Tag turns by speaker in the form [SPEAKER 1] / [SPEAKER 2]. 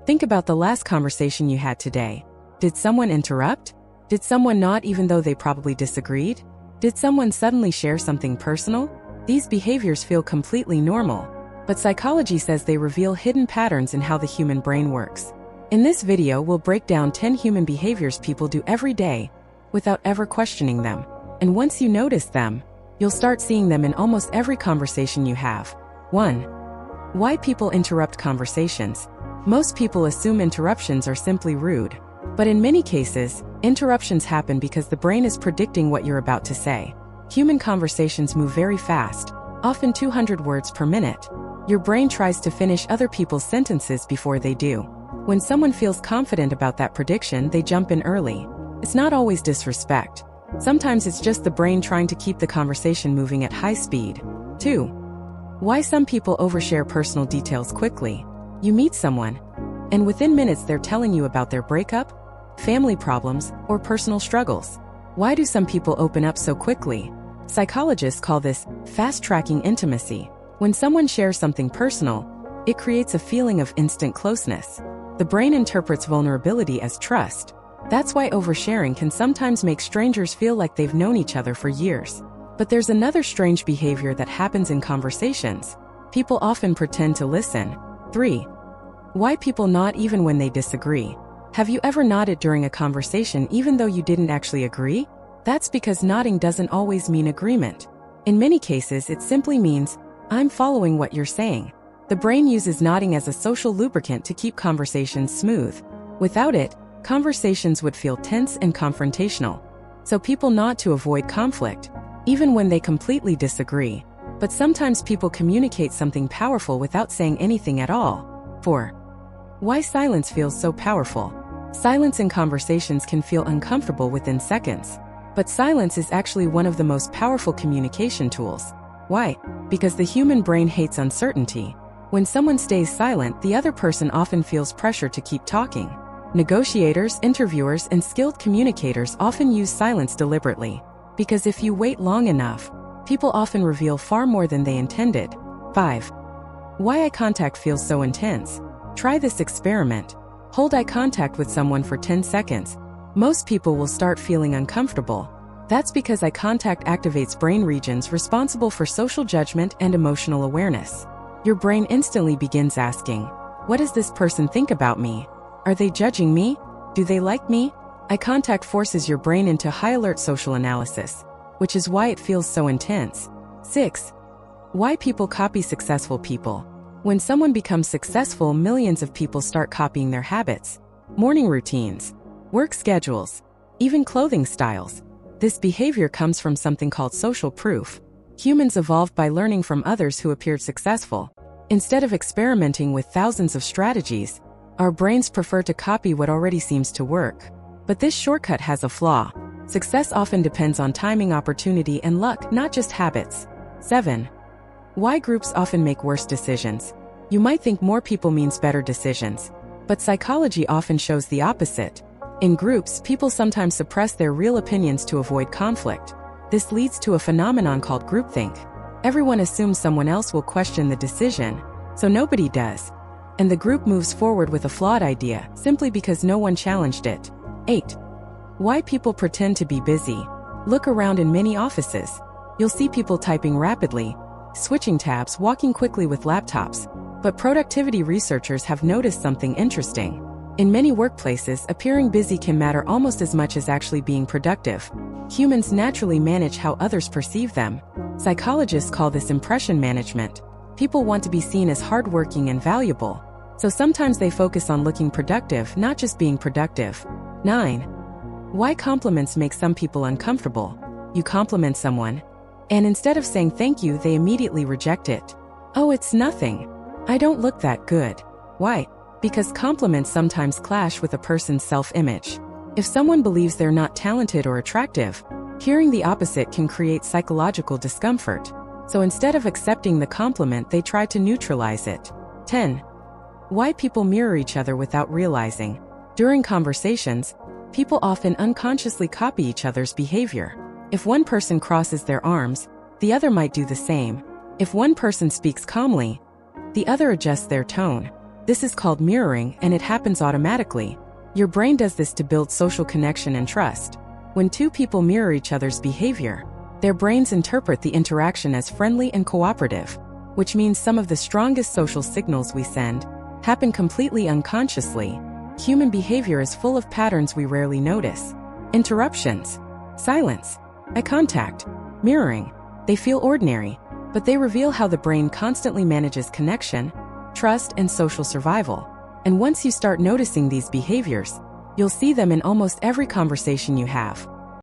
[SPEAKER 1] Think about the last conversation you had today. Did someone interrupt? Did someone nod even though they probably disagreed? Did someone suddenly share something personal? These behaviors feel completely normal, but psychology says they reveal hidden patterns in how the human brain works. In this video, we'll break down 10 human behaviors people do every day without ever questioning them. And once you notice them, you'll start seeing them in almost every conversation you have. 1. Why people interrupt conversations. Most people assume interruptions are simply rude. But in many cases, interruptions happen because the brain is predicting what you're about to say. Human conversations move very fast, often 200 words per minute. Your brain tries to finish other people's sentences before they do. When someone feels confident about that prediction, they jump in early. It's not always disrespect. Sometimes it's just the brain trying to keep the conversation moving at high speed. 2. Why some people overshare personal details quickly. You meet someone, and within minutes they're telling you about their breakup, family problems, or personal struggles. Why do some people open up so quickly? Psychologists call this fast-tracking intimacy. When someone shares something personal, it creates a feeling of instant closeness. The brain interprets vulnerability as trust. That's why oversharing can sometimes make strangers feel like they've known each other for years. But there's another strange behavior that happens in conversations. People often pretend to listen. 3. Why people nod even when they disagree. Have you ever nodded during a conversation even though you didn't actually agree? That's because nodding doesn't always mean agreement. In many cases, it simply means, I'm following what you're saying. The brain uses nodding as a social lubricant to keep conversations smooth. Without it, conversations would feel tense and confrontational. So people nod to avoid conflict, even when they completely disagree. But sometimes people communicate something powerful without saying anything at all. 4. Why silence feels so powerful. Silence in conversations can feel uncomfortable within seconds. But silence is actually one of the most powerful communication tools. Why? Because the human brain hates uncertainty. When someone stays silent, the other person often feels pressure to keep talking. Negotiators, interviewers, and skilled communicators often use silence deliberately. Because if you wait long enough, people often reveal far more than they intended. 5. Why eye contact feels so intense. Try this experiment. Hold eye contact with someone for 10 seconds. Most people will start feeling uncomfortable. That's because eye contact activates brain regions responsible for social judgment and emotional awareness. Your brain instantly begins asking, what does this person think about me? Are they judging me? Do they like me? Eye contact forces your brain into high-alert social analysis, which is why it feels so intense. 6. Why people copy successful people. When someone becomes successful, millions of people start copying their habits, morning routines, work schedules, even clothing styles. This behavior comes from something called social proof. Humans evolved by learning from others who appeared successful. Instead of experimenting with thousands of strategies, our brains prefer to copy what already seems to work. But this shortcut has a flaw. Success often depends on timing, opportunity, and luck, not just habits. 7. Why groups often make worse decisions. You might think more people means better decisions, but psychology often shows the opposite. In groups, people sometimes suppress their real opinions to avoid conflict. This leads to a phenomenon called groupthink. Everyone assumes someone else will question the decision, so nobody does. And the group moves forward with a flawed idea simply because no one challenged it. 8. Why people pretend to be busy. Look around in many offices. You'll see people typing rapidly, switching tabs, walking quickly with laptops. But productivity researchers have noticed something interesting. In many workplaces, appearing busy can matter almost as much as actually being productive. Humans naturally manage how others perceive them. Psychologists call this impression management. People want to be seen as hardworking and valuable. So sometimes they focus on looking productive, not just being productive. 9. Why compliments make some people uncomfortable. You compliment someone, and instead of saying thank you, they immediately reject it. Oh, it's nothing. I don't look that good. Why? Because compliments sometimes clash with a person's self-image. If someone believes they're not talented or attractive, hearing the opposite can create psychological discomfort. So instead of accepting the compliment, they try to neutralize it. 10. Why people mirror each other without realizing. During conversations, people often unconsciously copy each other's behavior. If one person crosses their arms, the other might do the same. If one person speaks calmly, the other adjusts their tone. This is called mirroring, and it happens automatically. Your brain does this to build social connection and trust. When two people mirror each other's behavior, their brains interpret the interaction as friendly and cooperative, which means some of the strongest social signals we send happen completely unconsciously. Human behavior is full of patterns we rarely notice. Interruptions, silence, eye contact, mirroring. They feel ordinary, but they reveal how the brain constantly manages connection, trust, and social survival. And once you start noticing these behaviors, you'll see them in almost every conversation you have.